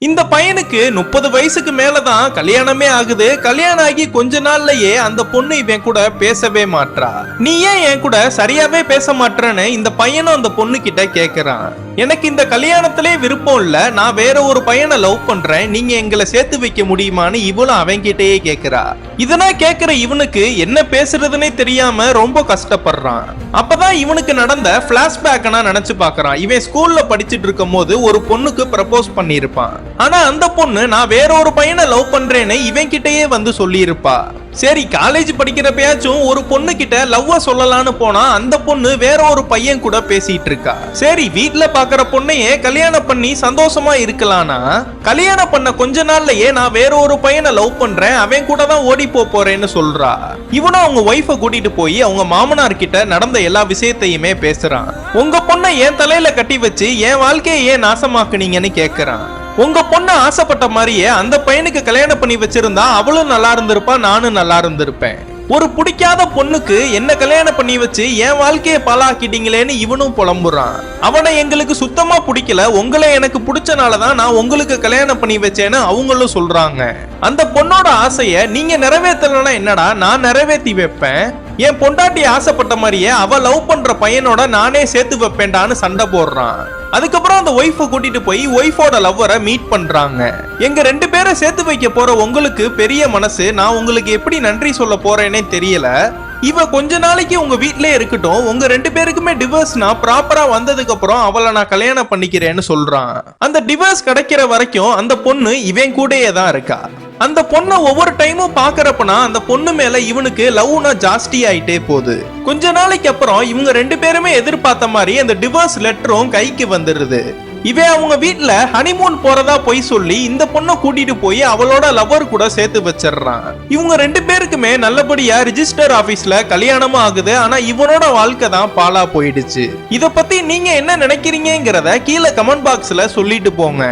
இந்த பையனுக்கு 30 வயசுக்கு மேலதான் கல்யாணமே ஆகுது. கல்யாணம் ஆகி கொஞ்ச நாள்லயே அந்த பொண்ணு இவன் கூட பேசவே மாட்றா. நீ ஏன் என் கூட சரியாவே பேச மாட்டேன்னு இந்த பையனும் அந்த பொண்ணு கிட்ட கேக்குறான். எனக்கு இந்த கல்யாணத்திலே விருப்பம் இல்ல, நான் வேற ஒரு பையனை லவ் பண்றேன், நீங்க எங்களை சேர்த்து வைக்க முடியுமான்னு இவளும் அவன் கிட்டயே கேக்குறா. இதனா கேக்குற இவனுக்கு என்ன பேசுறதுன்னே தெரியாம ரொம்ப கஷ்டப்படுறான். அப்பதான் இவனுக்கு நடந்த பிளாஷ்பேக் நினைச்சு பாக்குறான். இவன் ஸ்கூல்ல படிச்சுட்டு இருக்கும் போது ஒரு பொண்ணுக்கு ப்ரப்போஸ் பண்ணிருப்பான். ஆனா அந்த பொண்ணு நான் வேற ஒரு பையனை லவ் பண்றேன்னு இவன் கிட்டயே வந்து சொல்லி இருப்பா. சரி, காலேஜ் படிக்கிறப்பயாச்சும் ஒரு பொண்ணு கிட்ட லவ்வ சொல்லலான்னு போனா அந்த பொண்ணு வேற ஒரு பையன் கூட பேசிட்டு இருக்கா. சரி, வீட்டுல பாக்குற பொண்ணையே கல்யாணம் பண்ணி சந்தோஷமா இருக்கலாம்னா, கல்யாணம் பண்ண கொஞ்ச நாள்லயே நான் வேற ஒரு பையனை லவ் பண்றேன், அவன் கூட தான் ஓடி போறேன்னு சொல்றா. இவனும் அவங்க ஒய்ஃபை கூட்டிட்டு போய் அவங்க மாமனார் கிட்ட நடந்த எல்லா விஷயத்தையுமே பேசுறான். உங்க பொண்ணை என் தலையில கட்டி வச்சு என் வாழ்க்கையை ஏன் நாசமாக்குனீங்கன்னு கேக்குறான். உங்க பொண்ணு ஆசைப்பட்ட மாதிரியே அந்த பையனுக்கு கல்யாணம் பண்ணி வச்சிருந்தா அவளும் நல்லா இருந்திருப்பா, நானும் நல்லா இருந்திருப்பேன். ஒரு பிடிக்காத பொண்ணுக்கு என்ன கல்யாணம் பண்ணி வச்சு என் வாழ்க்கையை பாழாக்கிட்டீங்களேன்னு இவனும் புலம்புறான். அவனை எங்களுக்கு சுத்தமா பிடிக்கல, உங்களை எனக்கு பிடிச்சனாலதான் நான் உங்களுக்கு கல்யாணம் பண்ணி வச்சேன்னு அவங்களும் சொல்றாங்க. அந்த பொண்ணோட ஆசைய நீங்க நிறைவேற்றலன்னா என்னடா, நான் நிறைவேற்றி வைப்பேன், என் பொண்டாட்டி ஆசைப்பட்ட மாதிரியே அவ லவ் பண்ற பையனோட நானே சேர்த்து வைப்பேன்டான்னு சண்டை போடுறான். அதுக்கப்புறம் அந்த ஒய்ஃபை கூட்டிட்டு போய் ஒய்ஃபோட லவ்வரை மீட் பண்றாங்க. எங்க 2 பேரை சேர்த்து வைக்க போற உங்களுக்கு பெரிய மனசு, நான் உங்களுக்கு எப்படி நன்றி சொல்ல போறேனே தெரியல. இவ கொஞ்ச நாளைக்கு உங்க வீட்லயே இருக்கட்டும், உங்க 2 பேருக்குமே டிவோர்ஸ்னா ப்ராப்பரா வந்ததுக்கு அப்புறம் அவளை நான் கல்யாணம் பண்ணிக்கிறேன்னு சொல்றான். அந்த டிவோர்ஸ் கிடைக்கிற வரைக்கும் அந்த பொண்ணு இவன் கூடயே தான் இருக்கா. அந்த பொண்ணை ஒவ்வொரு டைமும் பாக்குறப்பனா அந்த பொண்ணு மேல இவனுக்கு லவ்னா ஜாஸ்தி ஆயிட்டே போகுது. கொஞ்ச நாளைக்கு அப்புறம் இவங்க 2 பேருமே எதிர்பார்த்த மாதிரி அந்த டிவோர்ஸ் லெட்டரும் கைக்கு வந்துருது. இவன் அவங்க வீட்டுல ஹனிமூன் போறதா போய் சொல்லி இந்த பொண்ணை கூட்டிட்டு போய் அவளோட லவர் கூட சேர்த்து வச்சிடறான். இவங்க 2 பேருக்குமே நல்லபடியா ரிஜிஸ்டர் ஆபீஸ்ல கல்யாணமும் ஆகுது. ஆனா இவனோட வாழ்க்கை தான் பாழா போயிடுச்சு. இத பத்தி நீங்க என்ன நினைக்கிறீங்கிறத கீழே கமெண்ட் பாக்ஸ்ல சொல்லிட்டு போங்க.